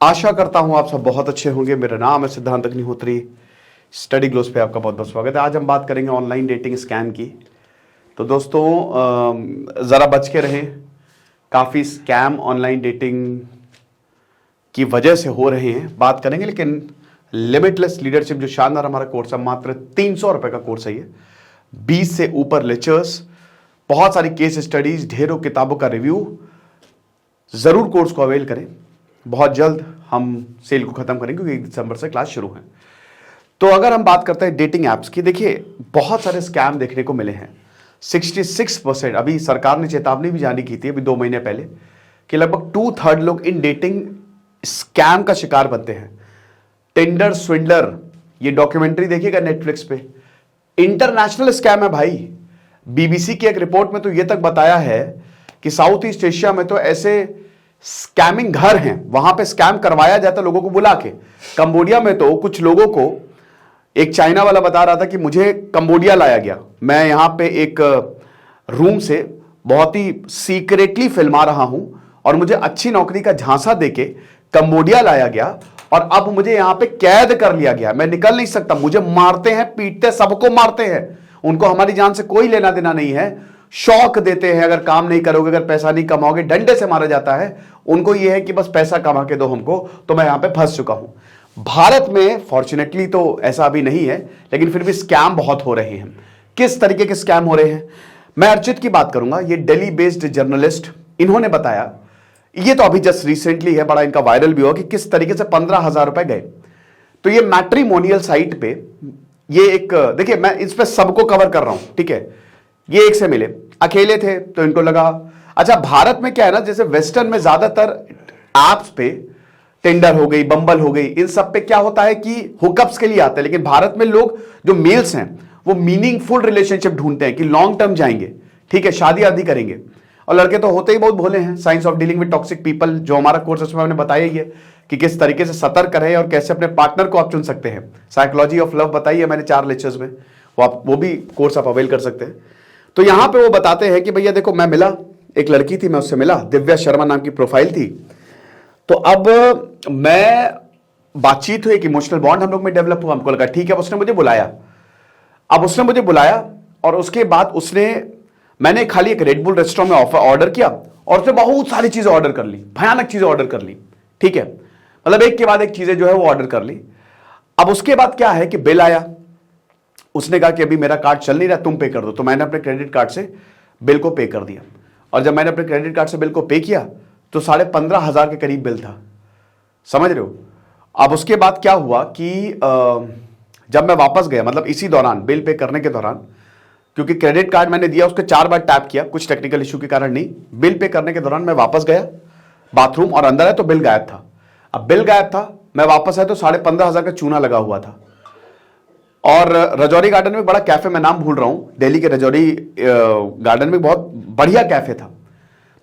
आशा करता हूं आप सब बहुत अच्छे होंगे। मेरा नाम है सिद्धांत अग्निहोत्री। स्टडी ग्लोस पे आपका बहुत बहुत स्वागत है। आज हम बात करेंगे ऑनलाइन डेटिंग स्कैम की। तो दोस्तों ज़रा बच के रहें। काफ़ी स्कैम ऑनलाइन डेटिंग की वजह से हो रहे हैं, बात करेंगे। लेकिन लिमिटलेस लीडरशिप जो शानदार हमारा कोर्स है, मात्र 300 रुपये का कोर्स है ये। 20 से ऊपर लेक्चर्स, बहुत सारी केस स्टडीज, ढेरों किताबों का रिव्यू। ज़रूर कोर्स को अवेल करें। बहुत जल्द हम सेल को खत्म करेंगे क्योंकि 1 दिसंबर से क्लास शुरू है। तो अगर हम बात करते हैं डेटिंग ऐप्स की, देखिए बहुत सारे स्कैम देखने को मिले हैं। 66%, अभी सरकार ने चेतावनी भी जारी की थी अभी 2 महीने पहले कि लगभग 2/3 लोग इन डेटिंग स्कैम का शिकार बनते हैं। टिंडर स्विंडलर, ये डॉक्यूमेंट्री देखिएगा नेटफ्लिक्स पे। इंटरनेशनल स्कैम है भाई। बीबीसी की एक रिपोर्ट में तो यह तक बताया है कि साउथ ईस्ट एशिया में तो ऐसे स्कैमिंग घर हैं, वहां पे स्कैम करवाया जाता है लोगों को बुला के। कंबोडिया में तो कुछ लोगों को, एक चाइना वाला बता रहा था कि मुझे कंबोडिया लाया गया, मैं यहां पे एक रूम से बहुत ही सीक्रेटली फिल्मा रहा हूं और मुझे अच्छी नौकरी का झांसा देके कंबोडिया लाया गया और अब मुझे यहां पे कैद कर लिया गया, मैं निकल नहीं सकता, मुझे मारते हैं, पीटते, सबको मारते हैं, उनको हमारी जान से कोई लेना देना नहीं है। शौक देते हैं, अगर काम नहीं करोगे, अगर पैसा नहीं कमाओगे, डंडे से मारा जाता है। उनको यह है कि बस पैसा कमा के दो हमको, तो मैं यहां पे फंस चुका हूं। भारत में फॉर्चुनेटली तो ऐसा अभी नहीं है, लेकिन फिर भी स्कैम बहुत हो रहे हैं। किस तरीके के स्कैम हो रहे हैं, मैं अर्चित की बात करूंगा। ये दिल्ली बेस्ड जर्नलिस्ट, इन्होंने बताया, ये तो अभी जस्ट रिसेंटली है, बड़ा इनका वायरल भी हुआ कि किस तरीके से 15,000 रुपए गए। तो ये मैट्रिमोनियल साइट पे, ये एक, देखिए मैं इस पे सबको कवर कर रहा हूं, ठीक है। ये एक से मिले, अकेले थे तो इनको लगा। अच्छा, भारत में क्या है ना, जैसे वेस्टर्न में ज्यादातर एप्स पे, टिंडर हो गई, बम्बल हो गई, इन सब पे क्या होता है कि हुकअप्स के लिए आते हैं। लेकिन भारत में लोग जो मेल्स हैं वो मीनिंगफुल रिलेशनशिप ढूंढते हैं कि लॉन्ग टर्म जाएंगे, ठीक है, शादी आदि करेंगे। और लड़के तो होते ही बहुत भोले हैं। Science of dealing with toxic people, जो हमारा कोर्स है उसमें मैंने बताया ही है कि किस तरीके से सतर्क रहें और कैसे अपने पार्टनर को आप चुन सकते हैं। साइकोलॉजी ऑफ लव बताई है मैंने 4 लेक्चर्स में, वो भी कोर्स आप अवेल कर सकते हैं। तो यहां पे वो बताते हैं कि भैया देखो, मैं मिला, एक लड़की थी, मैं उससे मिला, दिव्या शर्मा नाम की प्रोफाइल थी। तो अब मैं बातचीत हुई, एक इमोशनल बॉन्ड हम लोग में डेवलप हुआ, हमको लगा ठीक है। अब उसने मुझे बुलाया, और उसके बाद मैंने खाली एक रेड बुल रेस्टोरेंट में ऑर्डर किया और उसने बहुत सारी चीजें ऑर्डर कर ली, भयानक चीजें ऑर्डर कर ली, ठीक है, मतलब एक के बाद एक चीजें जो है वो ऑर्डर कर ली। अब उसके बाद क्या है कि बिल आया, उसने कहा कि अभी मेरा कार्ड चल नहीं रहा, तुम पे कर दो। तो मैंने अपने क्रेडिट कार्ड से बिल को पे कर दिया, और जब मैंने अपने क्रेडिट कार्ड से बिल को पे किया तो 15,500 के करीब बिल था, समझ रहे हो। अब उसके बाद क्या हुआ कि जब मैं वापस गया, मतलब इसी दौरान, बिल पे करने के दौरान, क्योंकि क्रेडिट कार्ड मैंने दिया, उसके 4 बार टैप किया, कुछ टेक्निकल इशू के कारण नहीं, बिल पे करने के दौरान मैं वापस गया बाथरूम और अंदर आया तो बिल गायब था। अब बिल गायब था, मैं वापस आया तो 15,500 का चूना लगा हुआ था। और रजौरी गार्डन में बड़ा कैफे, मैं नाम भूल रहा हूं, दिल्ली के रजौरी गार्डन में बहुत बढ़िया कैफे था।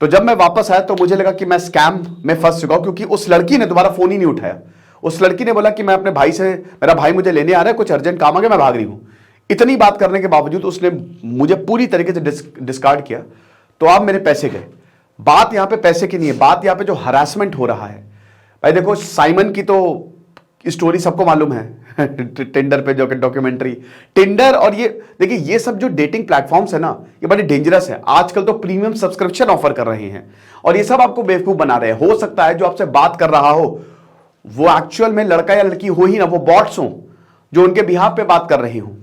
तो जब मैं वापस आया तो मुझे लगा कि मैं स्कैम में फंस चुका हूं, क्योंकि उस लड़की ने दोबारा फोन ही नहीं उठाया। उस लड़की ने बोला कि मैं अपने भाई से, मेरा भाई मुझे लेने आ रहा है, कुछ अर्जेंट काम आ गया, मैं भाग रही हूं। इतनी बात करने के बावजूद उसने मुझे पूरी तरीके से डिस्कार्ड किया। तो अब मेरे पैसे गए। बात यहां पे पैसे की नहीं है, बात यहां पे जो हरासमेंट हो रहा है। भाई देखो, साइमन की तो स्टोरी सबको मालूम है टिंडर पे जो डॉक्यूमेंट्री, टिंडर, और ये देखिए, ये सब जो डेटिंग प्लेटफॉर्म्स है ना, ये बड़े डेंजरस है। आजकल तो प्रीमियम सब्सक्रिप्शन ऑफर कर रहे हैं और ये सब आपको बेवकूफ बना रहे हैं। हो सकता है जो आपसे बात कर रहा हो वो एक्चुअल में लड़का या लड़की हो ही ना, वो बॉट्स हो जो उनके बिहाफ पे बात कर रही हूं।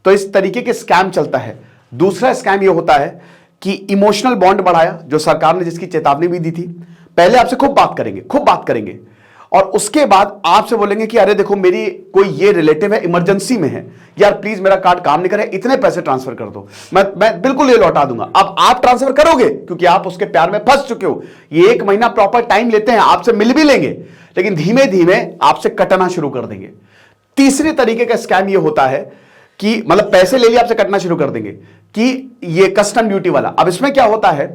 तो इस तरीके के स्कैम चलता है। दूसरा स्कैम ये होता है कि इमोशनल बॉन्ड बढ़ाया, जो सरकार ने जिसकी चेतावनी भी दी थी। पहले आपसे खूब बात करेंगे और उसके बाद आपसे बोलेंगे कि अरे देखो, मेरी कोई ये रिलेटिव है, इमरजेंसी में है यार, प्लीज मेरा कार्ड काम नहीं करे, इतने पैसे ट्रांसफर कर दो, मैं बिल्कुल ये लौटा दूंगा। अब आप ट्रांसफर करोगे क्योंकि आप उसके प्यार में फंस चुके हो। ये 1 महीना प्रॉपर टाइम लेते हैं, आपसे मिल भी लेंगे, लेकिन धीमे धीमे आपसे कटना शुरू कर देंगे। तीसरे तरीके का स्कैम ये होता है कि मतलब पैसे ले लिए, आपसे कटना शुरू कर देंगे, कि ये कस्टम ड्यूटी वाला। अब इसमें क्या होता है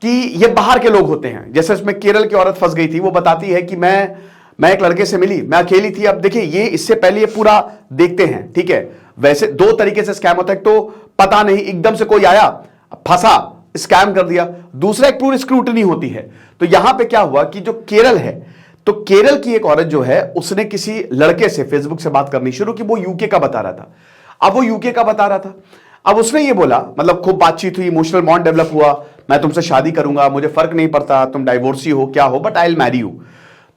कि ये बाहर के लोग होते हैं। जैसे इसमें केरल की औरत फंस गई थी, वो बताती है कि मैं एक लड़के से मिली, मैं अकेली थी। अब देखिए, ये इससे पहले ये पूरा देखते हैं, ठीक है। वैसे 2 तरीके से स्कैम होता है, तो पता नहीं, एकदम से कोई आया, फंसा, स्कैम कर दिया। दूसरा, एक पूरी स्क्रूटनी होती है। तो यहां पे क्या हुआ कि जो केरल है, तो केरल की एक औरत जो है उसने किसी लड़के से फेसबुक से बात करनी शुरू की, वो यूके का बता रहा था। अब वो यूके का बता रहा था, अब उसने ये बोला, मतलब खूब बातचीत हुई, इमोशनल बॉन्ड डेवलप हुआ, मैं तुमसे शादी करूंगा, मुझे फर्क नहीं पड़ता तुम डाइवोर्सी हो क्या हो, but I will marry you.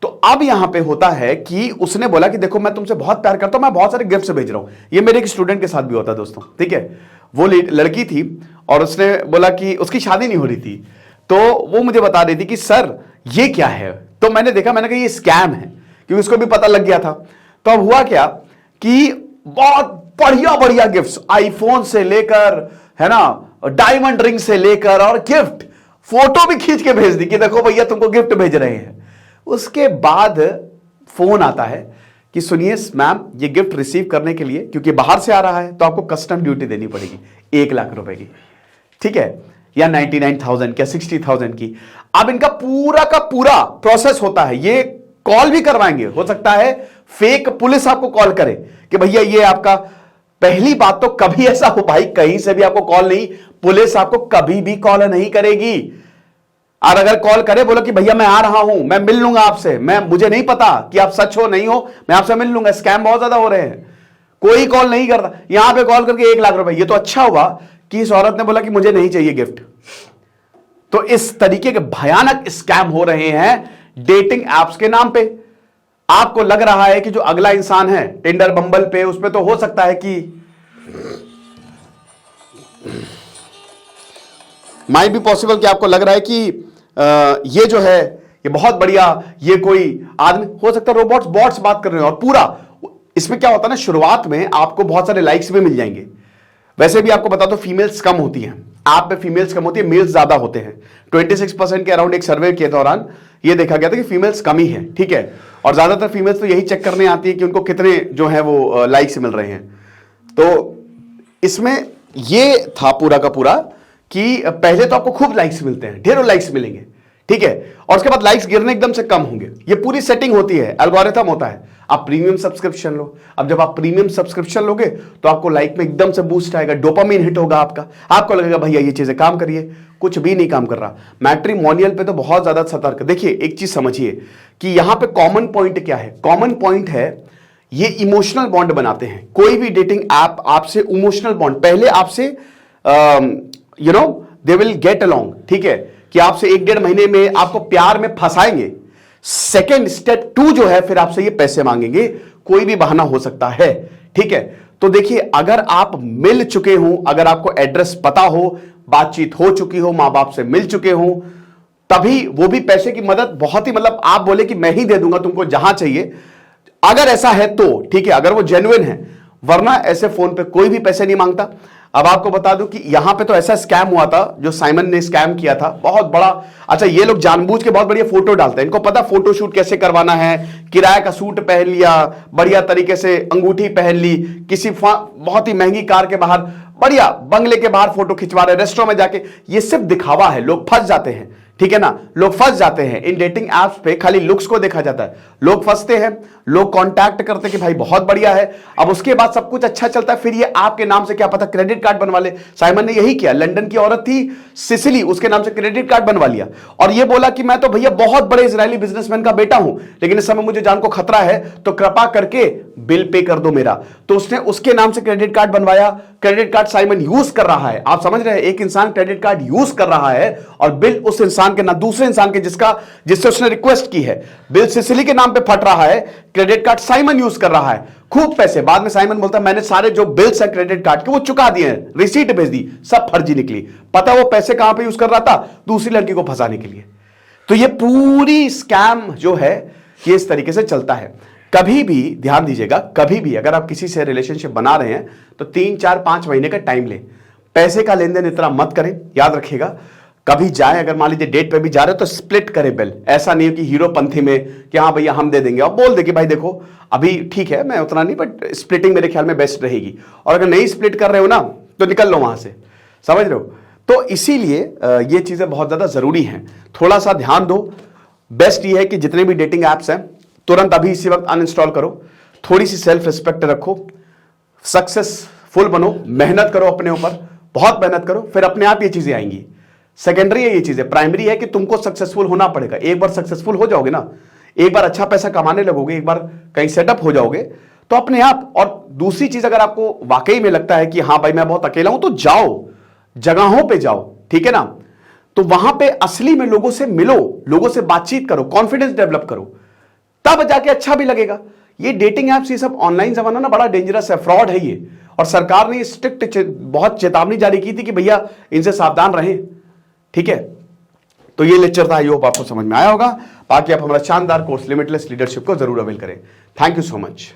तो अब यहां पे होता है कि उसने बोला कि देखो मैं तुमसे बहुत प्यार करता हूं, मैं बहुत सारे गिफ्ट भेज रहा हूं। ये मेरे एक स्टूडेंट के साथ भी होता है दोस्तों, ठीक है। वो लड़की थी और उसने बोला कि उसकी शादी नहीं हो रही थी, तो वो मुझे बता रही थी कि सर ये क्या है। तो मैंने देखा, मैंने कहा ये स्कैम है, क्योंकि उसको भी पता लग गया था। तो अब हुआ क्या कि बहुत बढ़िया बढ़िया गिफ्ट्स, आईफोन से लेकर, है ना, डायमंड रिंग से लेकर, और गिफ्ट फोटो भी खींच के भेज दी कि देखो भैया तुमको गिफ्ट भेज रहे हैं। उसके बाद फोन आता है कि सुनिए मैम, ये गिफ्ट रिसीव करने के लिए, क्योंकि बाहर से आ रहा है, तो आपको कस्टम ड्यूटी देनी पड़ेगी 1 लाख रुपए की, ठीक है, या 99,000 या 60,000 की। अब इनका पूरा का पूरा प्रोसेस होता है, ये कॉल भी करवाएंगे, हो सकता है फेक पुलिस आपको कॉल करे कि भैया ये आपका। पहली बात तो कभी ऐसा हो भाई, कहीं से भी आपको कॉल नहीं, पुलिस आपको कभी भी कॉल नहीं करेगी। और अगर कॉल करे, बोलो कि भैया मैं आ रहा हूं, मैं मिल लूंगा आपसे, मुझे नहीं पता कि आप सच हो नहीं हो, मैं आपसे मिल लूंगा। स्कैम बहुत ज्यादा हो रहे हैं, कोई कॉल नहीं करता। यहां पे कॉल करके 1 लाख रुपए। ये तो अच्छा हुआ कि इस औरत ने बोला कि मुझे नहीं चाहिए गिफ्ट। तो इस तरीके के भयानक स्कैम हो रहे हैं डेटिंग एप्स के नाम पे। आपको लग रहा है कि जो अगला इंसान है टिंडर बम्बल पे, उसमें तो हो सकता है कि माइट बी पॉसिबल कि आपको लग रहा है कि ये जो है ये बहुत बढ़िया, ये कोई आदमी हो सकता है, रोबोट्स बॉट्स बात कर रहे हैं। और पूरा इसमें क्या होता है ना, शुरुआत में आपको बहुत सारे लाइक्स भी मिल जाएंगे। वैसे भी आपको बता दो फीमेल्स कम होती हैं ऐप पे, फीमेल्स कम होती है, मेल्स ज्यादा होते हैं। 26% के अराउंड एक सर्वे के दौरान ये देखा गया था कि फीमेल्स कम ही है, ठीक है। और ज्यादातर फीमेल्स तो यही चेक करने आती है कि उनको कितने जो है वो लाइक्स मिल रहे हैं। तो इसमें ये था पूरा का पूरा कि पहले तो आपको खूब लाइक्स मिलते हैं, ढेरों लाइक्स मिलेंगे, ठीक है, और उसके बाद लाइक्स गिरने एकदम से कम होंगे। ये पूरी सेटिंग होती है, एल्गोरिथम होता है। आप प्रीमियम सब्सक्रिप्शन लो, अब जब आप प्रीमियम सब्सक्रिप्शन लोगे तो आपको लाइक में एकदम से बूस्ट आएगा, डोपामिन हिट होगा आपका, आपको लगेगा भैया ये चीजें काम करिए। कुछ भी नहीं काम कर रहा। मैट्रिमोनियल पे तो बहुत ज्यादा सतर्क। देखिए एक चीज समझिए कि यहां पे कॉमन पॉइंट क्या है। कॉमन पॉइंट है ये इमोशनल बॉन्ड बनाते हैं। कोई भी डेटिंग ऐप आपसे इमोशनल बॉन्ड, पहले आपसे दे विल गेट अलोंग, ठीक है, कि आपसे 1-1.5 महीने में आपको प्यार में फंसाएंगे। सेकेंड स्टेप 2 जो है, फिर आपसे ये पैसे मांगेंगे। कोई भी बहाना हो सकता है, ठीक है। तो देखिए अगर आप मिल चुके हो, अगर आपको एड्रेस पता हो, बातचीत हो चुकी हो, मां बाप से मिल चुके हो, तभी वो भी पैसे की मदद बहुत ही, मतलब आप बोले कि मैं ही दे दूंगा तुमको जहां चाहिए, अगर ऐसा है तो ठीक है, अगर वो जेन्युइन है, वरना ऐसे फोन पे कोई भी पैसे नहीं मांगता। अब आपको बता दूं कि यहां पे तो ऐसा स्कैम हुआ था, जो साइमन ने स्कैम किया था, बहुत बड़ा। अच्छा, ये लोग जानबूझ के बहुत बढ़िया फोटो डालते हैं, इनको पता फोटो शूट कैसे करवाना है। किराए का सूट पहन लिया, बढ़िया तरीके से अंगूठी पहन ली, किसी बहुत ही महंगी कार के बाहर, बढ़िया बंगले के बाहर फोटो खिंचवा रहे, रेस्टोरेंट में जाके। ये सिर्फ दिखावा है, लोग फंस जाते हैं, ठीक है ना, लोग फंस जाते हैं इन डेटिंग एप्स पे। खाली लुक्स को देखा जाता है, लोग फंसते हैं, लोग कांटेक्ट करते हैं कि भाई बहुत बढ़िया है। अब उसके बाद सब कुछ अच्छा चलता है, फिर ये आपके नाम से क्या पता क्रेडिट कार्ड बनवा ले। साइमन ने यही किया, लंदन की औरत थी सिसिली, उसके नाम से क्रेडिट कार्ड बनवा लिया और ये बोला कि मैं तो भैया बहुत बड़े इजरायली बिजनेसमैन का बेटा हूं, लेकिन इस समय मुझे जान को खतरा है, तो कृपा करके बिल पे कर दो मेरा। तो उसने उसके नाम से क्रेडिट कार्ड बनवाया। क्रेडिट कार्ड साइमन यूज कर रहा है। आप समझ रहे हैं, एक इंसान क्रेडिट कार्ड यूज कर रहा है और बिल उस इंसान के ना, दूसरे इंसान के जिससे उसने रिक्वेस्ट की है, बिल सिसिली के नाम पे फट रहा है, क्रेडिट कार्ड साइमन यूज कर रहा है, खूब पैसे। बाद में साइमन बोलता है मैंने सारे जो बिल्स हैं क्रेडिट कार्ड के वो चुका दिए हैं, रिसीट भेज दी, सब फर्जी निकली। पता वो पैसे कहां पे यूज कर रहा था, दूसरी लड़की को फंसाने के लिए। तो ये पूरी स्कैम जो है ये इस तरीके से चलता है। कभी भी ध्यान दीजिएगा, कभी भी अगर आप किसी से रिलेशनशिप बना रहे हैं तो 3, 4, 5 महीने का टाइम लें। पैसे का लेन देन इतना मत करें, याद रखिएगा। कभी जाए, अगर मान लीजिए डेट पे भी जा रहे हो तो स्प्लिट करें बिल। ऐसा नहीं हो कि हीरो पंथी में कि हाँ भैया हम दे देंगे, और बोल दे कि भाई देखो अभी ठीक है मैं उतना नहीं, बट स्प्लिटिंग मेरे ख्याल में बेस्ट रहेगी। और अगर नहीं स्प्लिट कर रहे हो ना तो निकल लो वहां से, समझ रहे हो। तो इसीलिए ये चीजें बहुत ज्यादा जरूरी हैं, थोड़ा सा ध्यान दो। बेस्ट ये है कि जितने भी डेटिंग एप्स हैं तुरंत अभी इसी वक्त अनइंस्टॉल करो। थोड़ी सी सेल्फ रिस्पेक्ट रखो, सक्सेसफुल बनो, मेहनत करो अपने ऊपर, बहुत मेहनत करो, फिर अपने आप ये चीजें आएंगी। सेकेंडरी है ये चीजें, प्राइमरी है कि तुमको सक्सेसफुल होना पड़ेगा। एक बार सक्सेसफुल हो जाओगे ना, एक बार अच्छा पैसा कमाने लगोगे, एक बार कहीं सेटअप हो जाओगे तो अपने आप। और दूसरी चीज, अगर आपको वाकई में लगता है कि हाँ भाई मैं बहुत अकेला हूं, तो जाओ, जगहों पे जाओ, ठीक है ना, तो वहां पे असली में लोगों से मिलो, लोगों से बातचीत करो, कॉन्फिडेंस डेवलप करो, तब जाके अच्छा भी लगेगा। ये डेटिंग एप्स, ये सब ऑनलाइन जमाना ना बड़ा डेंजरस है, फ्रॉड है ये। और सरकार ने स्ट्रिक्ट बहुत चेतावनी जारी की थी कि भैया इनसे सावधान रहें, ठीक है। तो ये लेक्चर था, आई होप आपको समझ में आया होगा। बाकी आप हमारा शानदार कोर्स लिमिटलेस लीडरशिप को जरूर अवेल करें। Thank you so much.